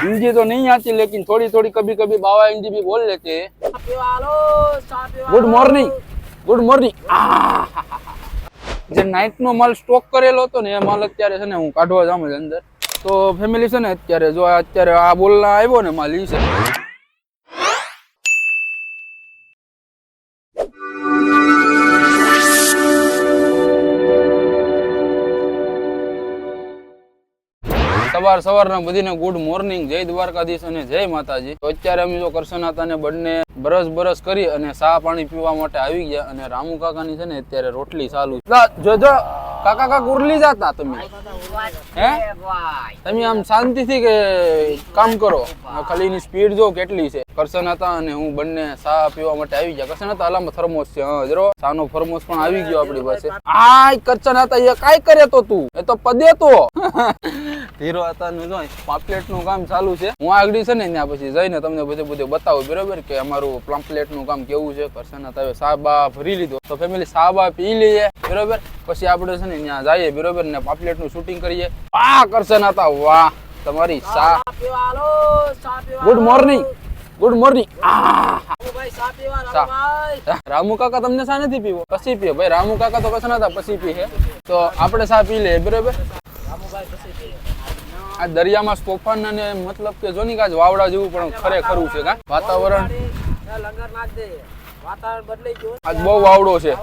हिंदी तो नहीं आती लेकिन थोड़ी थोड़ी कभी कभी बाबा हिंदी भी बोल लेते हैं। Good morning, good morning. જે નાઈટ નો માલ સ્ટોક કરેલો હતો ને એ માલ અત્યારે છે ને હું કાઢવા જાઉં છું અંદર. તો ફેમિલી છે ને અત્યારે જો અત્યારે આ બોલના આવ્યો ને માલ ઈ છે. સવારના બધીને ગુડ મોર્નિંગ, જય દ્વારકાધીશ અને જય માતાજી. તો અત્યારે અમે જો કરશનાતાને બંને બરસ કરી અને ચા પાણી પીવા માટે આવી ગયા અને રામુ કાકાની છે ને અત્યારે રોટલી ચાલુ. જોજો કાકા ઉરલી જાતા તમે હે? તમે આમ શાંતિથી કે કામ કરો, ખાલી એની સ્પીડ જો કેટલી છે. કરશનાતા અને હું બંને ચા પીવા માટે આવી ગયા. કરશનાતા અલામાં થર્મોસ છે, જરો ચાનો થર્મોસ પણ આવી ગયો આપણી પાસે. આ કરશનાતા એ કાઈ કરે તો તું એ તો પદે તો ધીરો હતા ને જો પામ્પલેટ નું કામ ચાલુ છે. હું આગળ છે ને ત્યાં પછી જઈને તમને બધું બતાવું બરોબર કે અમારું પામ્પલેટ નું કામ કેવું છે. કરશનાતા સાબા ભરી લીધો તો ફેમિલી સાબા પી લઈએ બરોબર, પછી આપણે છે ને ત્યાં જઈએ બરોબર ને પામ્પલેટ નું શૂટિંગ કરીએ. આ કરશનાતા વાહ તમારી સા. Good morning, good morning. Ramu કાકા તમને શા નથી પીવો? પછી પીએ ભાઈ. રામુ કાકા તો કરશનાતા પછી પીએ તો આપણે શા પી લઈએ બરોબર. આ દરિયામાં તોફાન અને મતલબ કે જો ની કાજ વાવડા જેવું પણ ખરેખરું છે કા વાતાવરણ. આજ બહુ વાવડો છે.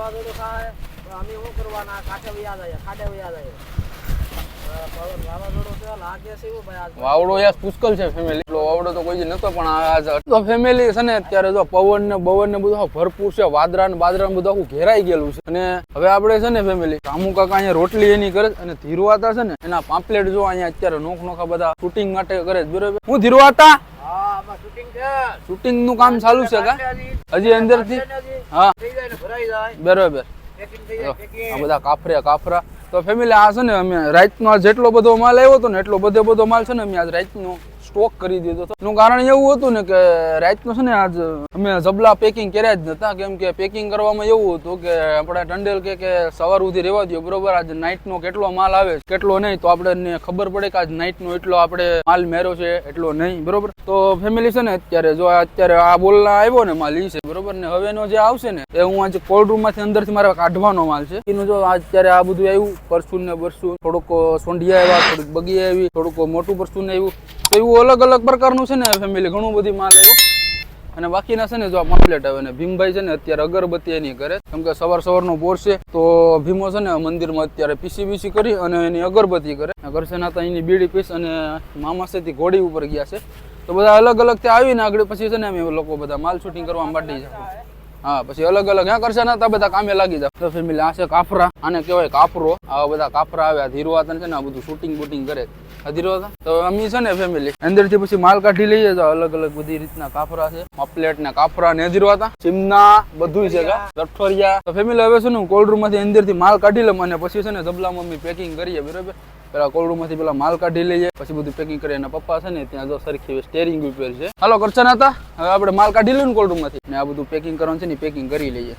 વાવડો યાર પુષ્કળ છે ફેમિલી. એટલો વાવડો તો કોઈ નતો પણ આજ તો ફેમિલી છે ને અત્યારે જો પવન ને બવન ને બધું ભરપૂર છે. વાદરા ને બાદરા બધું આખું ઘેરાઈ ગયેલું છે. અને હવે આપણે છે ને ફેમિલી રામુ કાકા અહીંયા રોટલી એની કરે અને ધીરવાતા છે ને એના પામ્પલેટ જો અહીંયા અત્યારે નોખા બધા શૂટિંગ માટે કરે છે બરોબર. હું ધીરવાતા શૂટિંગ નું કામ ચાલુ છે કા હજી અંદર થી? હા બરોબર. આ બધા કાફરા તો ફેમિલી આ છે ને અમે રાતનો જેટલો બધો માલ આવ્યો હતો ને એટલો બધો માલ છે ને અમે આજ રાતનો સ્ટોક કરી દીધો હતો. એનું કારણ એવું હતું ને કે રાતનો છે ને આજ અમે જબલા પેકિંગ કર્યા જ નતા, કેમ કે પેકિંગ કરવામાં એવું હતું કે આપણે ટંડેલ કે સવાર સુધી રહેવા દો બરોબર. આજ નાઇટનો કેટલો માલ આવે કેટલો નહીં તો આપણે ખબર પડે કે આજ નાઇટનો એટલો આપણે માલ મેર્યો છે એટલો નહીં બરોબર. તો ફેમિલી છે ને અત્યારે જો અત્યારે આ બોલના આવ્યો ને માલ ઈ છે બરોબર ને હવેનો જે આવશે ને એ હું આજે કોલ્ડ રૂમ માંથી અંદરથી મારે કાઢવાનો માલ છે. એનું જો અત્યારે આ બધું આવ્યું પરસું ને બરસું, થોડુંક સોંઢિયા આવ્યા, થોડુંક બગી આવી, થોડુંક મોટું પરસું ને આવ્યું. તો એવું અલગ પ્રકારનું છે ને ફેમિલી ઘણું બધી માલ આવ્યો. અને બાકીના છે ને જો આ પામ્પલેટ આવે ને ભીમભાઈ છે ને અત્યારે અગરબત્તી એની કરે, કેમ કે સવારનો પોર છે તો ભીમો છે ને મંદિરમાં અત્યારે પીસી કરી અને એની અગરબત્તી કરે. કરશનાતા એની બીડી પીસ અને મામા છે તે ઘોડી ઉપર ગયા છે. તો બધા અલગ ત્યાં આવીને આગળ પછી છે ને અમે લોકો બધા માલ શૂટિંગ કરવા માંડી જાય. હા પછી અલગ ત્યાં કરશનાતા બધા કામે લાગી જાય. તો ફેમિલી આ છે કાફરા, આને કહેવાય કાફરો. આવા બધા કાફરા આવ્યા ધીરવાતા છે ને આ બધું શૂટિંગ બૂટિંગ કરે ધીરવાતા. તો અમે છે ને ફેમિલી અંદરથી પછી માલ કાઢી લઈએ તો અલગ બધી રીતના કાફરા છે. પામ્પલેટ ને કાફરા ને ધીરવાતા ચીમના બધું છે ગઠોરિયા. તો ફેમિલી હવે છે ને કોલ્ડ રૂમ માંથી અંદરથી માલ કાઢી લઉં અને પછી છે ને જબલામાં અમે પેકિંગ કરીએ બરોબર. પેલા કોલ્ડ રૂમ માંથી પેલા માલ કાઢી લઈએ પછી બધું પેકિંગ કરીએ. અને પપ્પા છે ને ત્યાં જો સરખી સ્ટેરિંગ ઉપર છે. હાલો કરશનાતા હવે આપણે માલ કાઢી લઈએ ને કોલ્ડ રૂમ માંથી ને આ બધું પેકિંગ કરવાનું છે ને પેકિંગ કરી લઈએ.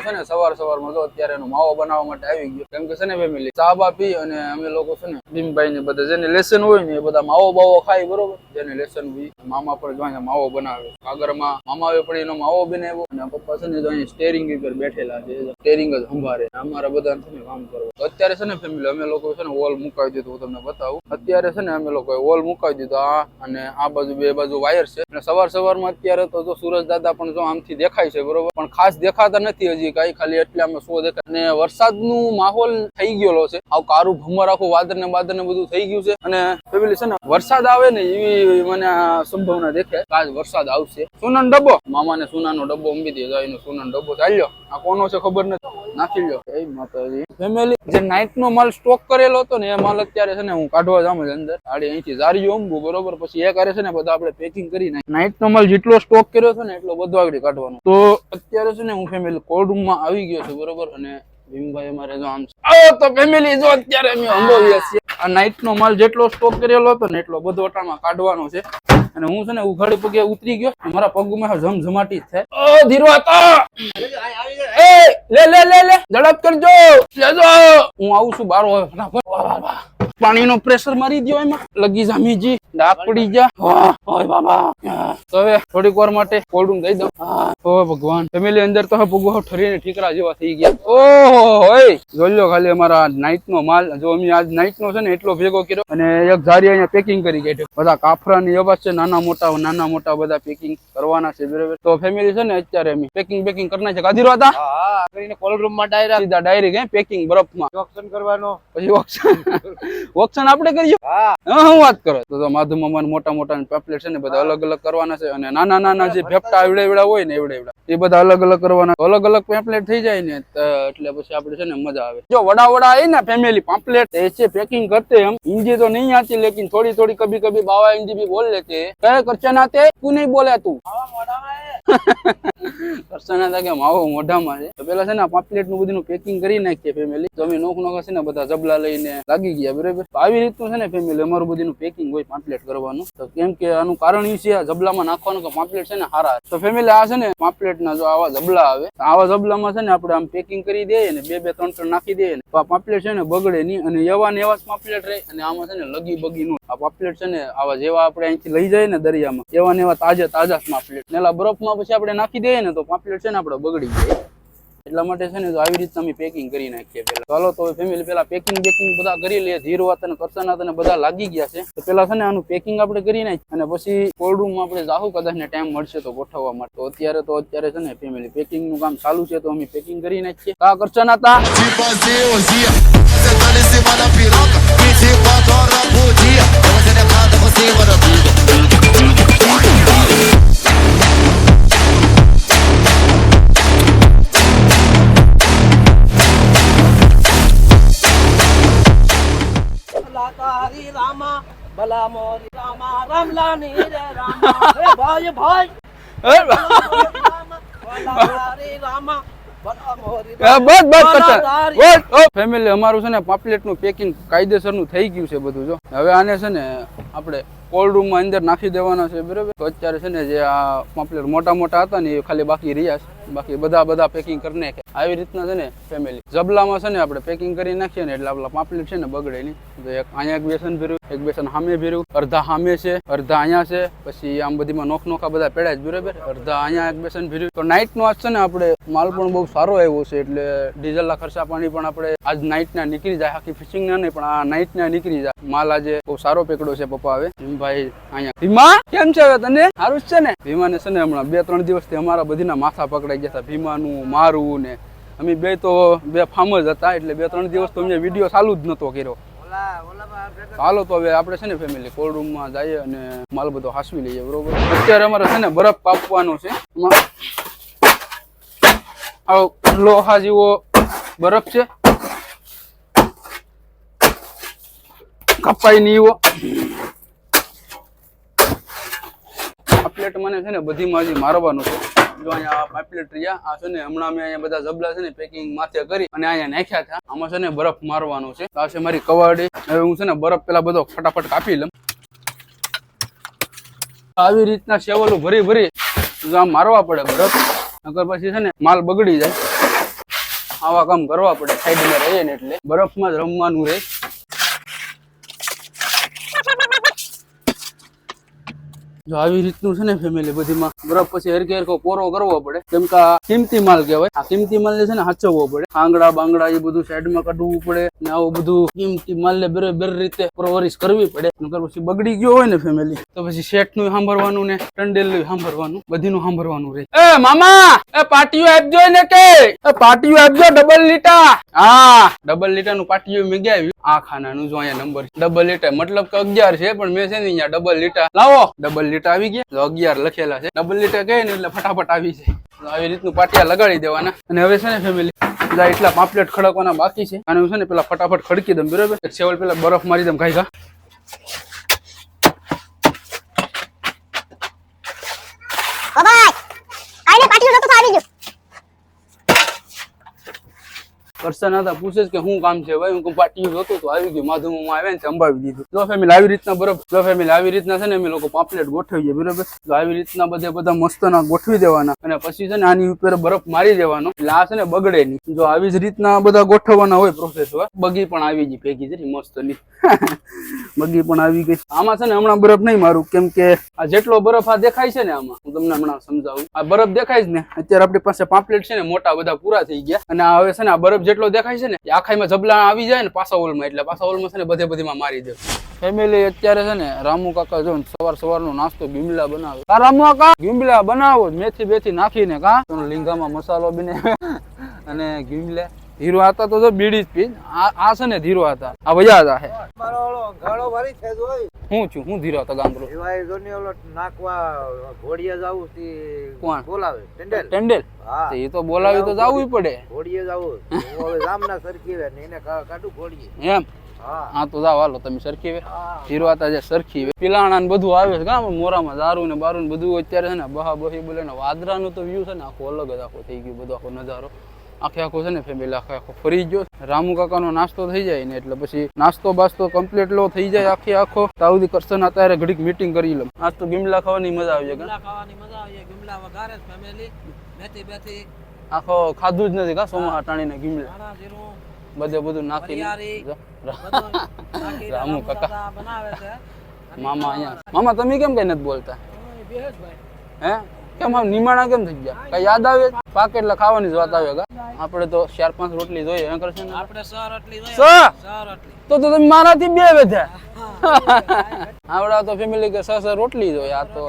છે ને સવારમાં જો અત્યારે એનો માવો બનાવવા માટે આવી ગયો, કેમ કે છે ને ફેમિલી ચા બા પી અને અમે લોકો છે ને ભીમભાઈ ને બધા જેને લેસન હોય ને એ બધા માવો બાવો ખાય બરોબર. જેને લેસન હોય મામા પર જો માવો બનાવે આગળમાં મામા આવે પણ એનો માવો બનાવ્યો અને પપ્પા છે ને જો અહીંયા સ્ટેરિંગ ઉપર બેઠેલા છે, સ્ટેરિંગ જ સંભાળે. અમારા બધા છે ને કામ કરવું. અત્યારે છે ને ફેમિલી અમે લોકો છે ને વોલ મુકાવી દીધું. હું તમને બતાવું અત્યારે છે ને અમે લોકો વોલ મુકાવી દીધો. આ અને આ બાજુ બે બાજુ વાયર છે. અને સવારમાં અત્યારે તો જો સૂરજ દાદા પણ જો આમથી દેખાય છે બરોબર, પણ ખાસ દેખાતા નથી હજી કઈ, ખાલી એટલે અમે શો દેખાય. અને વરસાદનું માહોલ થઈ ગયેલો છે, આવું કારું ભમર આખું વાદળ ને બધું થઈ ગયું છે. અને ફેમિલી છે ને વરસાદ આવે ને એવી મને સંભાવના દેખાય કે આજ વરસાદ આવશે. સોનાનો ડબ્બો મામાને સોનાનો ડબ્બો ઉંબી દે એનો સોનાનો ડબ્બો ચાલ્યો. આ કોનો છે ખબર નથી, નાખી લ્યો. એ માતાજી ફેમિલી જે નાઇટ નો માલ સ્ટોક કરેલો હતો ને એ માલ અત્યારે છે ને હું કાઢવા જાઉં અંદર. આડી અહીંથી જારીઓ અંબુ બરોબર. પછી એ કરે છે ને બધા આપણે પેકિંગ કરી નાખી. નાઇટ નો માલ જેટલો સ્ટોક કર્યો છે ને એટલો બધો આગળ કાઢવાનો. તો અત્યારે છે ને હું ફેમિલી કોલ્ડ રૂમ માં આવી ગયો છું બરોબર. અને ભીમભાઈ અમારે જો આમ તો ફેમિલી જો અત્યારે અમે અંબોવીએ છીએ. આ નાઇટ નો માલ જેટલો સ્ટોક કરેલો હતો ને એટલો બધો અટાણમાં કાઢવાનો છે. અને હું છે ને ઉઘાડી પગે ઉતરી ગયો, મારા પગમાં જમઝમાટી થાય. ઓ ધીરવાતા લે ઝડપ કરજો લેજો. હું આવું છું બારો ફટાફટ. પાણીનો પ્રેશર મારી દો એમાં લગી જામીજી ડાક પડી જા ઓય બાબા તો હવે થોડીક વાર માટે કોલ્ડ દઈ દઉં ઓ ભગવાન ફેમિલી અંદર તો ભૂગો ઠરીને ઠીકરા જેવા થઈ ગયા ઓહો ઓય જોઈ લો ખાલી અમારા નાઈટ નો માલ જો અમે આજ નાઈટ નો છે ને એટલો ભેગો કર્યો અને એક ધારી અહીંયા પેકિંગ કરી ગઈ બધા કાફરા ની અવાજ છે નાના મોટા બધા પેકિંગ કરવાના છે બરાબર તો ફેમિલી છે ને અત્યારે અમે પેકિંગ કરના છે કાધીરો હતા કરીને કોલ્ડ રૂમ માં સીધા ડાયરેક્ટ હે પેકિંગ બરફમાં ઓક્શન કરવાનો પછી ઓક્શન આપણે કરીએ હું વાત કરો તો માધુ મામા મોટા પેમ્પલેટ છે ને બધા અલગ અલગ કરવાના છે અને નાના જે ભેપટા એવડા હોય ને એવડા એ બધા અલગ અલગ કરવાના અલગ અલગ પેમ્પલેટ થઈ જાય ને એટલે પછી આપણે છે ને મજા આવે જો વડા આવે ને ફેમિલી પેમ્પલેટ ऐसे पैकिंग करते हम हिंदी तो नहीं आती लेकिन थोड़ी थोड़ी कभी कभी बाबा हिंदी भी बोल लेते हैं क्या करचन आते क्यों नहीं बोला तू કરચન હતા કે માવો મોઢામાં છે તો પેલા છે ને પેમ્પલેટ નું બધું પેકિંગ કરી નાખીએ ફેમિલી તો અમે નોખ છે ને બધા જબલા લઈને લાગી ગયા બરાબર આવી રીતનું છે ને ફેમિલી અમારું બધું પેકિંગ હોય પેમ્પલેટ કરવાનું તો કેમ કે આનું કારણ એ છે આ જબલામાં નાખવાનું કે પેમ્પલેટ છે ને હારા તો ફેમિલી આ છે ને પેમ્પલેટ ના જો આવા જબલા આવે આવા જબલામાં છે ને આપણે આમ પેકિંગ કરી દઈએ ને બે ત્રણ નાખી દઈએ ને તો આ પેમ્પલેટ છે ને બગડે નહીં અને એવા ને એવા પેમ્પલેટ રહે અને આમાં છે ને લગી બગી નું આ પેમ્પલેટ છે ને આવા જેવા આપણે અહીંથી લઈ જાય ને દરિયામાં એવા ને એવા તાજા પેમ્પલેટ ને બરફમાં પછી આપણે નાખી દઈએ ને તો પેમ્પલેટ છે ને આપણે બગડી જાય એટલા માટે છે ને તો આવી રીતે અમે પેકિંગ કરી નાખીએ પેલા ચાલો તો ફેમિલી પેલા પેકિંગ બધા કરી લઈએ ધીરો વાત અને કરસના અને બધા લાગી ગયા છે તો પેલા છે ને આનું પેકિંગ આપણે કરી નાખીએ અને પછી કોલ્ડ રૂમ માં આપણે જાહુ કદાચ ને ટાઈમ મળશે તો ગોઠવવા માટે તો અત્યારે છે ને ફેમિલી પેકિંગ નું કામ ચાલુ છે તો અમે પેકિંગ કરી નાખીએ કા કરસના હતા ભલા મોરી રામા રામલાની રે રામા હે ભાઈ ભાઈ ફેમિલી અમારું છે ને પેમ્પલેટ નું પેકિંગ કાયદેસર નું થઈ ગયું છે બધું જો હવે આને છે ને આપણે કોલ્ડ રૂમ માં અંદર નાખી દેવાના છે બરાબર તો અત્યારે છે ને જે આ પેમ્પલેટ મોટા હતા ને એ ખાલી બાકી રહ્યા છે બાકી બધા પેકિંગ કરી નાખે આવી રીતના છે ને ફેમિલી જબલામાં છે ને આપણે પેકિંગ કરી નાખીએ ને એટલે આપણા પેમ્પલેટ છે ને બગડે નહીં તો એક અહીંયા એક બેસન ભર્યું એક બેસન સામે ભર્યું અડધા સામે છે અડધા અહીંયા છે પછી આમ બધીમાં નોખા બધા પેડા જ બરાબર અડધા અહીંયા એક બેસન ભર્યું તો નાઇટ નો આજ છે ને આપણે માલ પણ બહુ સારો આવ્યો છે એટલે ડીઝલ ના ખર્ચા પાણી પણ આપણે આજ નાઇટ ના નીકળી જાય આખી ફિશિંગ ના નહીં પણ આ નાઇટ ના નીકળી જાય માલ આજે બહુ સારો પેકડો છે પપ્પા આવે ભાઈ અહીંયા ભીમા કેમ છે હવે તને સારું છે ને ભીમા ને છે ને હમણાં 2-3 દિવસથી અમારા બધીના માથા પકડાઈ ગયા હતા ભીમાનું મારું ને અમે બે ફાર્મ જ હતા એટલે 2-3 દિવસ તો અમને વિડીયો ચાલુ જ નતો કર્યો ચાલો તો હવે આપણે છે ને ફેમિલી કોલ્ડ રૂમ માં જઈએ અને માલ બધો હાસવી લઈએ બરોબર અત્યારે અમારે છે ને બરફ કાપવાનો છે લોહા જેવો બરફ છે કપાઈ નહીં એવો પેમ્પલેટ મને છે ને બધી માં મારવાનું છે જો અહીંયા પેમ્પલેટ રહ્યા આ છે ને હમણાં અમે અહીંયા બધા જબલા છે ને પેકિંગ માથે કરી અને અહીંયા નાખ્યા હતા આમાં છે ને બરફ મારવાનો છે આ છે મારી કવાડી હવે હું છે ને બરફ પેલા બધો ફટાફટ કાપી લઉં આવી રીતના સેવલો ભરી જો આમ મારવા પડે બરફ નકર પછી છે ને માલ બગડી જાય આવા કામ કરવા પડે સાઈડમાં રહીએ ને એટલે બરફમાં જ રમવાનું રહે જો આવી રીતનું છે ને ફેમિલી બધીમાં બરફ પછી હરખો પોરો કરવો પડે કેમ કે કિંમતી માલ કહેવાય આ કિંમતી માલ ને છે ને સાચવવો પડે આંગળા બાંગડા એ બધું સાઈડમાં કાઢવું પડે ને આવું બધું કિંમતી માલ ને બરાબર રીતે પરવરિશ કરવી પડે નકર પછી બગડી ગયો હોય ને ફેમિલી તો પછી શેઠ નું સાંભળવાનું ને ટંડેલ નું સાંભળવાનું બધીનું સાંભળવાનું રહે એ મામા એ પાટીઓ આપજો ને કે પાટીઓ આપજો ડબલ લીટા હા ડબલ લીટા નું પાટીઓ મેં ગયા આ ખાનાનું જો અહીંયા નંબર ડબલ લીટા મતલબ કે 11 છે પણ મેં છે ને અહીંયા ડબલ લીટા લાવો ડબલ લીટા આવી ગયા 11 લખેલા છે ડબલ લીટા કહે ને એટલે ફટાફટ આવી જાય આવી રીતનું પાટિયા લગાડી દેવાના અને હવે છે ને ફેમિલી પેલા એટલા પામ્પલેટ ખડકવાના બાકી છે અને હું છે ને પેલા ફટાફટ ખડકી દઉં બરાબર સેવલ પેલા બરફ મારી દઉં ખાઈ કરશન હતા પૂછે છે કે શું કામ છે ભાઈ, હું પાટી જોતો તો આવી ગયું માધુમાં આવે ને સંભાવી દીધું. જો ફેમિલી આવી રીતના બરફ, જો ફેમિલી આવી રીતના છે ને અમે લોકો પાપલેટ ગોઠવીએ બરોબર. તો આવી રીતના બધા મસ્તના ગોઠવી દેવાના અને પછી છે ને આની ઉપર બરફ મારી દેવાનો એટલે આ છે ને બગડે નહીં. જો આવી જ રીતના બધા ગોઠવવાના હોય પ્રોસેસ હોય. બગી પણ આવી ગઈ ભેગી છે મસ્ત ની બગી પણ આવી ગઈ. આમાં છે ને હમણાં બરફ નહીં મારું કેમ કે આ જેટલો બરફ આ દેખાય છે ને આમાં હું તમને હમણાં સમજાવું. આ બરફ દેખાય છે ને અત્યારે આપણી પાસે પાપલેટ છે ને મોટા બધા પૂરા થઈ ગયા અને આ હવે છે ને આ બરફ જેટલો દેખાય છે ને એ આખાઈમાં જબલા આવી જાય ને પાછા ઓલમાં એટલે પાછા ઓલમાં છે ને બધીમાં મારી દે. ફેમિલી અત્યારે છે ને રામુ કાકા જો સવારનો નાસ્તો ગીમલા બનાવે. કા રામુ કાકા ગીમલા બનાવો મેથી બેથી નાખીને કા લીંગામાં મસાલો બને અને ગીમલે ધીરો હતા તો બીડી જ પી. આ છે ને ધીરો હતા આ વયા હતા હે મારો ઓલો ગાળો ભરી છે જોઈ હું છું હું ધીરો હતો ગાંગરો એવાય જોની ઓલો નાખવા ઘોડીએ જાવું થી કોણ બોલાવે ટેન્ડેલ હા એ તો બોલાવી તો જાવું પડે. ઘોડીએ જાવું હું હવે જામના સરખી વે ને એને કાઢું ઘોડીએ એમ હા તો જાવ હાલો તમે સરખી વે ધીરો હતા જે સરખી વે પિલાણા ને બધું આવે છે કા મોરામાં દારૂ ને બારૂ ને બધું અત્યારે છે ને બહા બહી બોલે ને વાદરાનું તો વ્યૂ છે ને આખો અલગ જ આખો થઈ ગયું બધો આખો નજારો આખો છે ને ફેમિલી આખો ફરી ગયો. રામુ કાકાનો નાસ્તો થઈ જાય ને એટલે પછી નાસ્તો બાસ્તો કમ્પ્લીટ લો થઈ જાય આખો તાઉદી કરશન અત્યારે ઘડીક મીટિંગ કરી લઉં. આજ તો ગીમલા ખાવાની મજા આવી જાય. ગીમલા ખાવાની મજા આવી ગીમલા વઘારે ફેમિલી મેથી બેથી આખો ખાધું જ નથી કા સોમા ટાણીને ગીમલા ધાણા જીરું બધું નાખીને રામુ કાકા બનાવે છે. મામા અહીંયા મામા તમે કેમ કઈ નથી બોલતા હે કેમ આમ નિમાણા કેમ થઈ ગયા કઈ યાદ આવે પાકે એટલે ખાવાની જ વાત આવે કા આપણે તો 4-5 રોટલી જોઈએ એમ કરશે ને આપણે 6 રોટલી જોઈએ 6 રોટલી તો તમે મારાથી 2 વધ્યા આવડા તો ફેમિલી કે 6 રોટલી જોઈએ. આ તો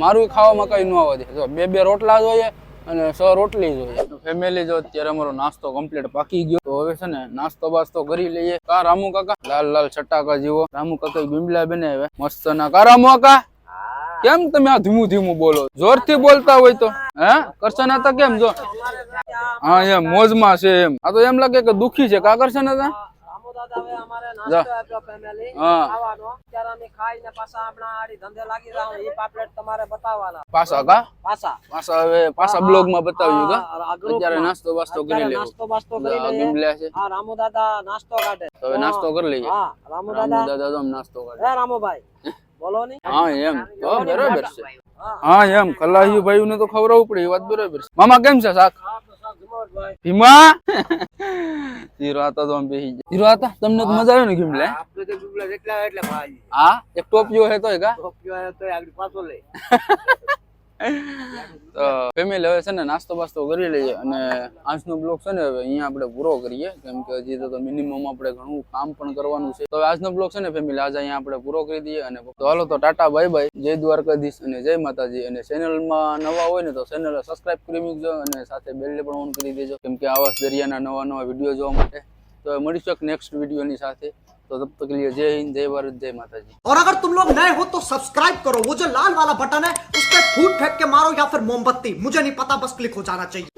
મારું ખાવામાં કઈ ન આવે દે જો 2 રોટલા જોઈએ અને 6 રોટલી જોઈએ. ફેમિલી જો અત્યારે અમારો નાસ્તો કમ્પ્લીટ પાકી ગયો તો હવે છે ને નાસ્તો બાસ્તો કરી લઈએ. કા રામુ કાકા લાલ છટાકા જેવો રામુ કાકા ગીમલા બનાવે મસ્ત ના. કા રામુ કાકા કેમ તમે આ ધીમું બોલો જોરથી બોલતા હોય તો હે કરશન હતા કેમ જો હા એમ મોજમાં છે એમ. આ તો એમ લાગે કે દુખી છે કા કરશન હતા રામુ દાદા હવે અમારે નાસ્તો આપ્યો ફેમિલી ખાવાનો ત્યારે અમે ખાઈને પાછા આપણા આડી ધંધે લાગી જાવ. એ પાપલેટ તમારે બતાવવાના પાછા કા પાછા હવે પાછા બ્લોગ માં બતાવ્યું કા અત્યારે નાસ્તો બાસ્તો કરી લેવો. નાસ્તો બાસ્તો કરી લઈએ. ગીમલા છે હા રામુ દાદા નાસ્તો કાઢે હવે નાસ્તો કરી લઈએ. હા રામુ દાદા તો નાસ્તો કાઢે. હે રામુભાઈ બોલો ની હા એમ તો બરાબર છે. હા એમ કલાહી ભાઈ ને તો ખવડાવવું પડે એ વાત બરાબર છે. મામા કેમ છે શાક ભીમા ધીરો હતા તો આમ બેહી ગયા. ધીરો હતા તમને તો મજા આવે ને ગીમલે આપણે તો ગીમલા જેટલા એટલે ભાઈ હા એક ટોપિયો હે તોય કા ટોપિયો તો આગળ પાછો લે. તો ફેમિલી હવે છે ને નાસ્તો બાસ્તો કરી લઈએ અને આજનો બ્લોગ છે ને હવે અહીંયા આપણે પૂરો કરીએ કેમ કે હજી તો મિનિમમ આપણે ઘણું કામ પણ કરવાનું છે. તો આજનો બ્લોગ છે ને ફેમિલી આજે અહીંયા આપણે પૂરો કરી દઈએ અને તો હાલો તો ટાટા બાય બાય જય દ્વારકાધીશ અને જય માતાજી. અને ચેનલમાં નવા હોય ને તો ચેનલ સબસ્ક્રાઇબ કરી મૂકજો અને સાથે બેલ પણ ઓન કરી દેજો કેમ કે આવા દરિયાના નવા વિડીયો જોવા માટે. તો મળીશું એક નેક્સ્ટ વિડીયોની સાથે. तो तब तक के लिए जय हिंद जय भारत जय माता जी. और अगर तुम लोग नए हो तो सब्सक्राइब करो. वो जो लाल वाला बटन है उस पर फूट फेंक के मारो या फिर मोमबत्ती मुझे नहीं पता बस क्लिक हो जाना चाहिए.